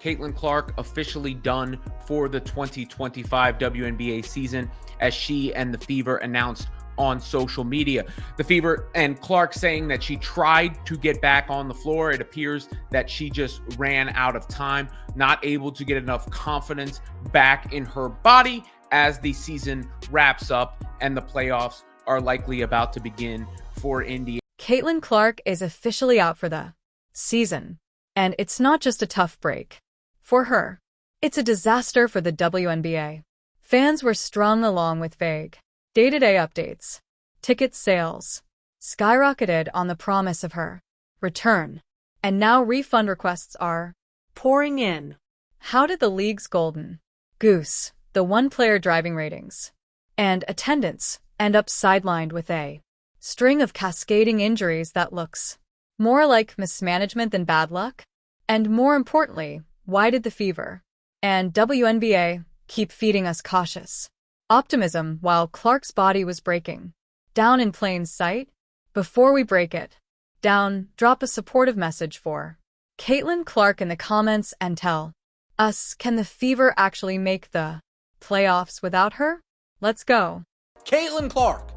Caitlin Clark officially done for the 2025 WNBA season, as she and the Fever announced on social media. The Fever and Clark saying that she tried to get back on the floor. It appears that she just ran out of time, not able to get enough confidence back in her body as the season wraps up and the playoffs are likely about to begin for Indiana. Caitlin Clark is officially out for the season, and it's not just a tough break for her. It's a disaster for the WNBA. Fans were strung along with vague day-to-day updates. Ticket sales skyrocketed on the promise of her return, and now refund requests are pouring in. How did the league's golden goose, the one-player driving ratings and attendance, end up sidelined with a string of cascading injuries that looks more like mismanagement than bad luck? And more importantly, why did the Fever and WNBA keep feeding us cautious optimism while Clark's body was breaking down in plain sight? Before we break it down, drop a supportive message for Caitlin Clark in the comments and tell us, can the Fever actually make the playoffs without her? Let's go. Caitlin Clark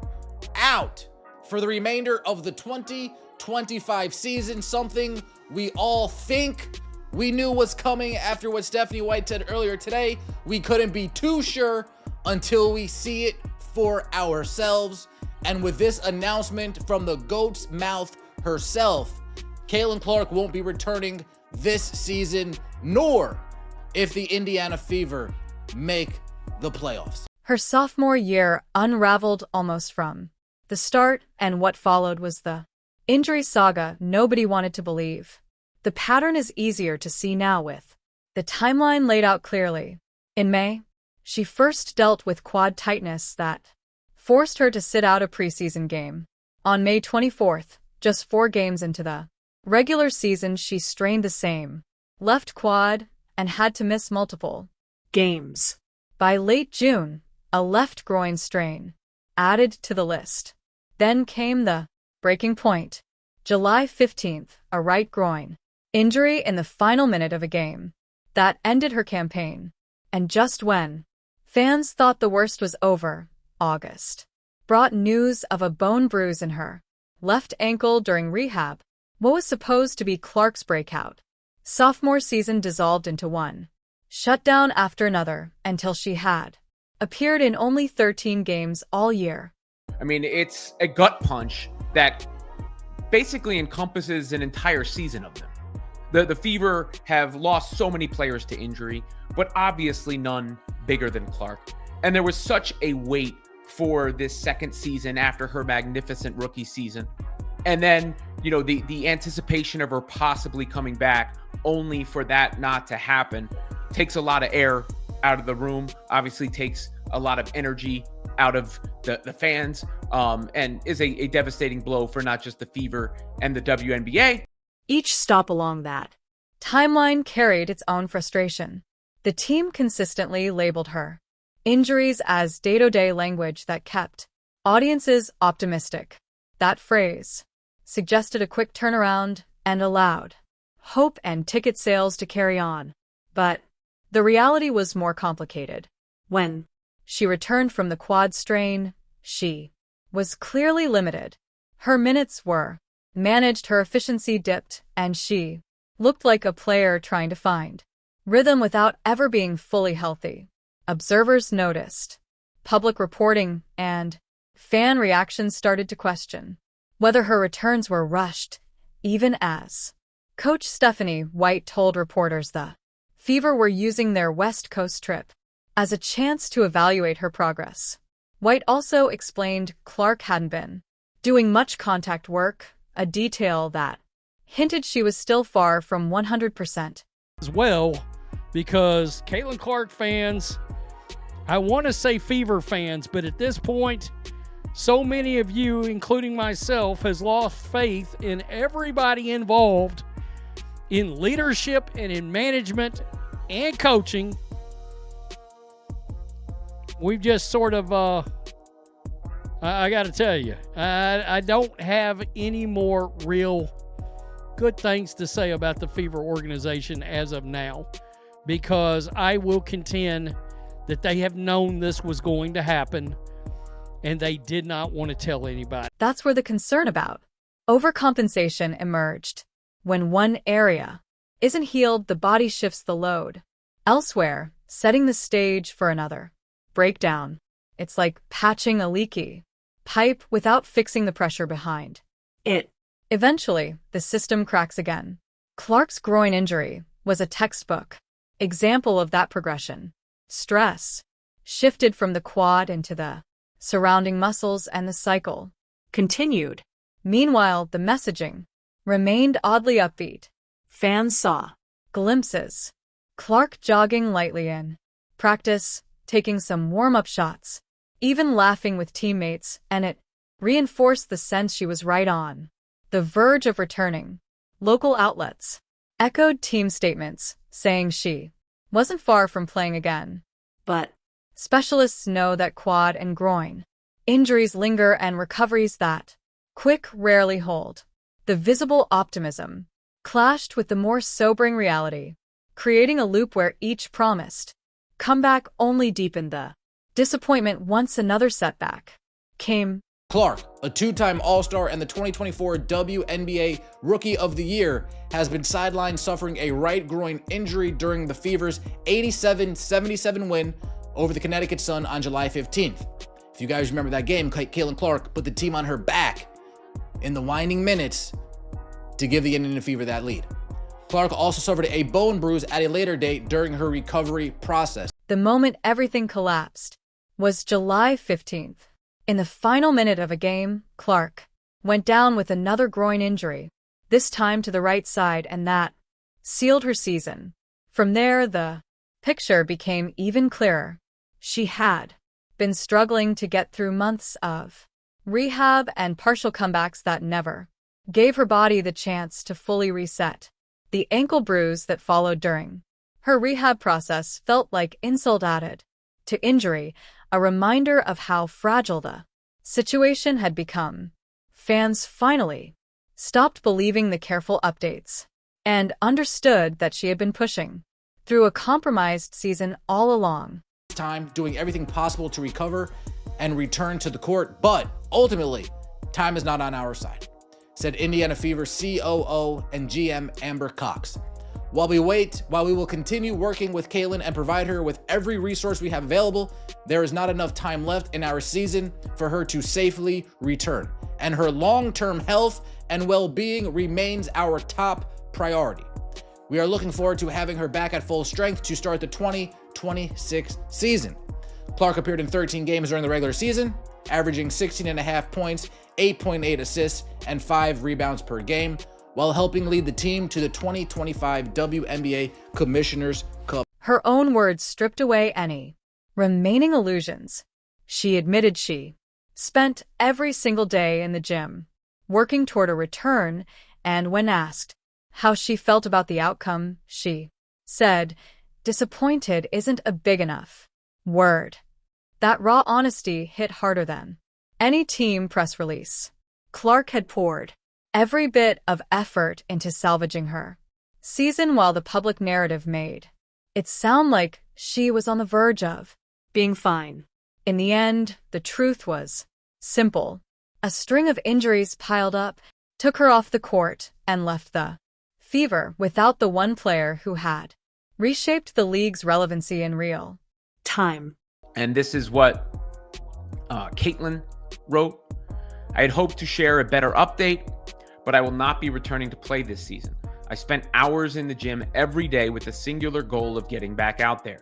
out for the remainder of the 2025 season, something we all think we knew was coming after what Stephanie White said earlier today. We couldn't be too sure until we see it for ourselves. And with this announcement from the GOAT's mouth herself, Caitlin Clark won't be returning this season, nor if the Indiana Fever make the playoffs. Her sophomore year unraveled almost from the start, and what followed was the injury saga nobody wanted to believe. The pattern is easier to see now with the timeline laid out clearly. In May, she first dealt with quad tightness that forced her to sit out a preseason game. On May 24th, just 4 games into the regular season, she strained the same left quad and had to miss multiple games. By late June, a left groin strain added to the list. Then came the breaking point. July 15th, a right groin injury in the final minute of a game that ended her campaign. And just when fans thought the worst was over, August brought news of a bone bruise in her left ankle during rehab. What was supposed to be Clark's breakout sophomore season dissolved into one shutdown after another until she had appeared in only 13 games all year. I mean, it's a gut punch that basically encompasses an entire season of them. The Fever have lost so many players to injury, but obviously none bigger than Clark. And there was such a wait for this second season after her magnificent rookie season. And then, the anticipation of her possibly coming back, only for that not to happen, takes a lot of air out of the room, obviously takes a lot of energy out of the fans, and is a devastating blow for not just the Fever and the WNBA. Each stop along that timeline carried its own frustration. The team consistently labeled her injuries as day-to-day language that kept audiences optimistic. That phrase suggested a quick turnaround and allowed hope and ticket sales to carry on. But the reality was more complicated. When she returned from the quad strain, she was clearly limited. Her minutes were managed, her efficiency dipped, and she looked like a player trying to find rhythm without ever being fully healthy. Observers noticed, public reporting and fan reactions started to question whether her returns were rushed, even as Coach Stephanie White told reporters the Fever were using their West Coast trip as a chance to evaluate her progress. White also explained Clark hadn't been doing much contact work, a detail that hinted she was still far from 100%. As well, because Caitlin Clark fans, I want to say Fever fans, but at this point, so many of you, including myself, has lost faith in everybody involved in leadership and in management and coaching. We've just sort of, I got to tell you, I don't have any more real good things to say about the Fever organization as of now. because I will contend that they have known this was going to happen and they did not want to tell anybody. That's where the concern about overcompensation emerged. When one area isn't healed, the body shifts the load elsewhere, setting the stage for another breakdown. It's like patching a leaky pipe without fixing the pressure behind it. Eventually, the system cracks again. Clark's groin injury was a textbook example of that progression. Stress shifted from the quad into the surrounding muscles and the cycle continued. Meanwhile, the messaging remained oddly upbeat. Fans saw glimpses. Clark jogging lightly in practice, taking some warm-up shots, even laughing with teammates, and it reinforced the sense she was right on the verge of returning. Local outlets echoed team statements, saying she wasn't far from playing again. But specialists know that quad and groin injuries linger and recoveries that quick rarely hold. The visible optimism clashed with the more sobering reality, creating a loop where each promised comeback only deepened the disappointment once another setback came. Clark, a two-time All-Star and the 2024 WNBA Rookie of the Year, has been sidelined suffering a right groin injury during the Fever's 87-77 win over the Connecticut Sun on July 15th. If you guys remember that game, Caitlin Clark put the team on her back in the winding minutes to give the Indiana Fever that lead. Clark also suffered a bone bruise at a later date during her recovery process. The moment everything collapsed was July 15th. In the final minute of a game, Clark went down with another groin injury, this time to the right side, and that sealed her season. From there, the picture became even clearer. She had been struggling to get through months of rehab and partial comebacks that never gave her body the chance to fully reset. The ankle bruise that followed during her rehab process felt like insult added to injury, a reminder of how fragile the situation had become. Fans finally stopped believing the careful updates and understood that she had been pushing through a compromised season all along. Time doing everything possible to recover and return to the court, but ultimately, time is not on our side, said Indiana Fever COO and GM Amber Cox. While we will continue working with Caitlin and provide her with every resource we have available, there is not enough time left in our season for her to safely return, and her long-term health and well-being remains our top priority. We are looking forward to having her back at full strength to start the 2026 season. Clark appeared in 13 games during the regular season, averaging 16.5 points, 8.8 assists, and 5 rebounds per game, while helping lead the team to the 2025 WNBA Commissioner's Cup. Her own words stripped away any remaining illusions. She admitted she spent every single day in the gym, working toward a return, and when asked how she felt about the outcome, she said, "Disappointed isn't a big enough word." That raw honesty hit harder than any team press release. Clark had poured every bit of effort into salvaging her season, while the public narrative made it sound like she was on the verge of being fine. In the end, the truth was simple. A string of injuries piled up, took her off the court, and left the Fever without the one player who had reshaped the league's relevancy in real time. And this is what Caitlin wrote. I had hoped to share a better update, but I will not be returning to play this season. I spent hours in the gym every day with the singular goal of getting back out there.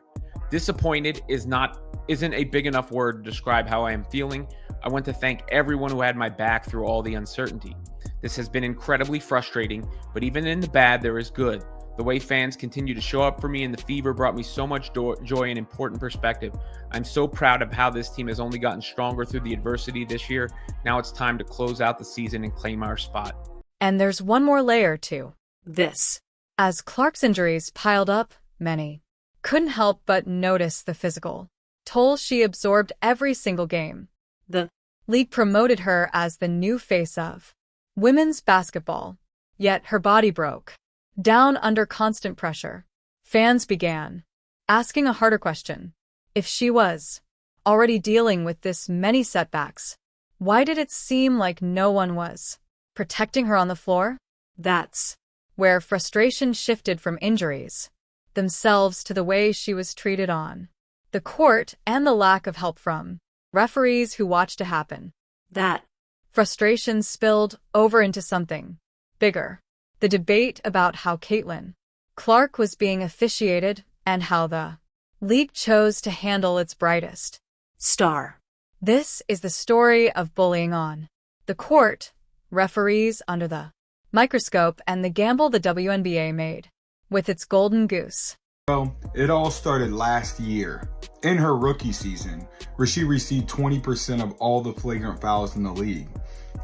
Disappointed isn't a big enough word to describe how I am feeling. I want to thank everyone who had my back through all the uncertainty. This has been incredibly frustrating, but even in the bad, there is good. The way fans continue to show up for me in the Fever brought me so much joy and important perspective. I'm so proud of how this team has only gotten stronger through the adversity this year. Now it's time to close out the season and claim our spot. And there's one more layer to this. As Clark's injuries piled up, many couldn't help but notice the physical toll she absorbed every single game. The league promoted her as the new face of women's basketball, yet her body broke down under constant pressure. Fans began asking a harder question. If she was already dealing with this many setbacks, why did it seem like no one was protecting her on the floor? That's where frustration shifted from injuries themselves to the way she was treated on the court and the lack of help from referees who watched it happen. That frustration spilled over into something bigger. The debate about how Caitlin Clark was being officiated and how the league chose to handle its brightest star. This is the story of bullying on the court, referees under the microscope, and the gamble the WNBA made with its golden goose. Well, it all started last year, in her rookie season, where she received 20% of all the flagrant fouls in the league.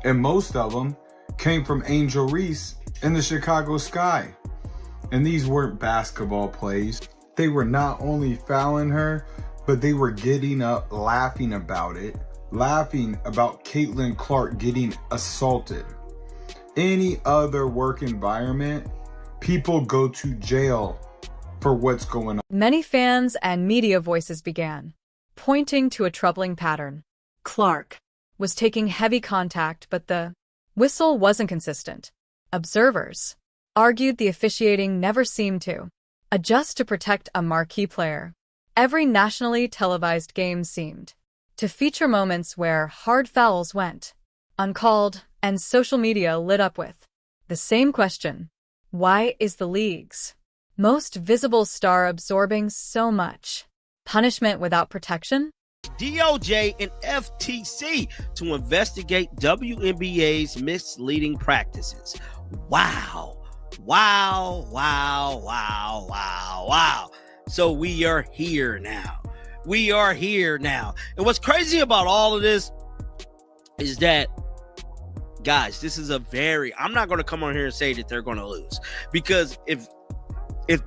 And most of them came from Angel Reese in the Chicago Sky. And these weren't basketball plays. They were not only fouling her, but they were getting up, laughing about it, laughing about Caitlin Clark getting assaulted. Any other work environment, people go to jail for what's going on. Many fans and media voices began pointing to a troubling pattern. Clark was taking heavy contact, but the whistle wasn't consistent. Observers argued the officiating never seemed to adjust to protect a marquee player. Every nationally televised game seemed to feature moments where hard fouls went uncalled, and social media lit up with the same question: why is the league's most visible star absorbing so much punishment without protection? DOJ and FTC to investigate WNBA's misleading practices. Wow. Wow, wow, wow, wow, wow. So we are here now. We are here now. And what's crazy about all of this is that, guys, this is I'm not going to come on here and say that they're going to lose. Because if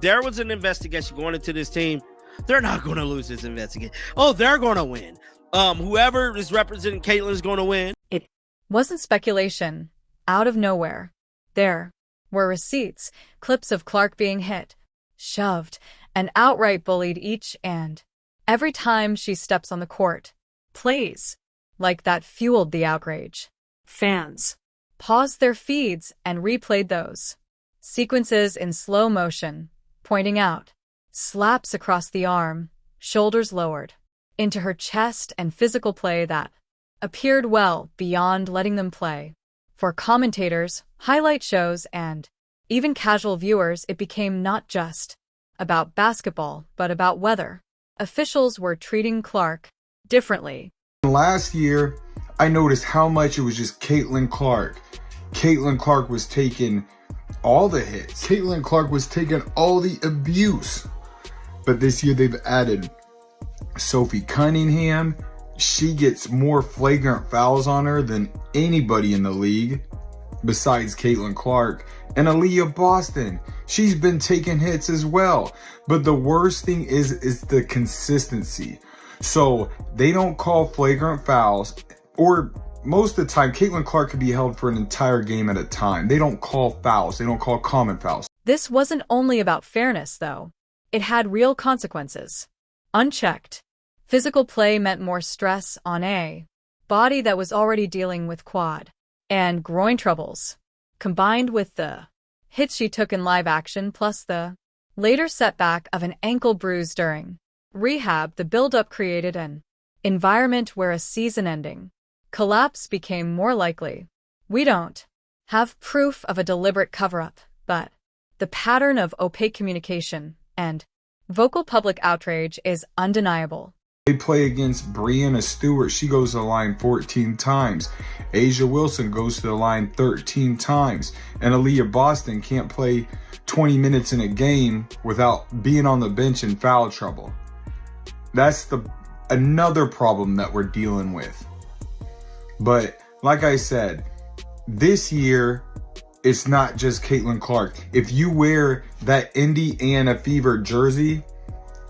there was an investigation going into this team, they're not going to lose this investigation. Oh, they're going to win. Whoever is representing Caitlin is going to win. It wasn't speculation. Out of nowhere, there were receipts, clips of Clark being hit, shoved, and outright bullied each and every time she steps on the court. Plays like that fueled the outrage. Fans paused their feeds and replayed those sequences in slow motion, pointing out slaps across the arm, shoulders lowered into her chest, and physical play that appeared well beyond letting them play. For commentators, highlight shows, and even casual viewers, it became not just about basketball, but about whether officials were treating Clark differently. Last year, I noticed how much it was just Caitlin Clark. Caitlin Clark was taking all the hits. Caitlin Clark was taking all the abuse. But this year they've added Sophie Cunningham. She gets more flagrant fouls on her than anybody in the league besides Caitlin Clark. And Aaliyah Boston, she's been taking hits as well. But the worst thing is the consistency. So they don't call flagrant fouls, or most of the time, Caitlin Clark could be held for an entire game at a time. They don't call fouls. They don't call common fouls. This wasn't only about fairness, though. It had real consequences. Unchecked physical play meant more stress on a body that was already dealing with quad and groin troubles, combined with the hits she took in live action, plus the later setback of an ankle bruise during rehab. The buildup created an environment where a season-ending collapse became more likely. We don't have proof of a deliberate cover-up, but the pattern of opaque communication and vocal public outrage is undeniable. They play against Breanna Stewart. She goes to the line 14 times. Asia Wilson goes to the line 13 times. And Aaliyah Boston can't play 20 minutes in a game without being on the bench in foul trouble. That's another problem that we're dealing with. But like I said, this year, it's not just Caitlin Clark. If you wear that Indiana Fever jersey,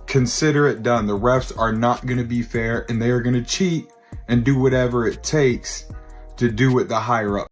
consider it done. The refs are not going to be fair, and they are going to cheat and do whatever it takes to do what the higher up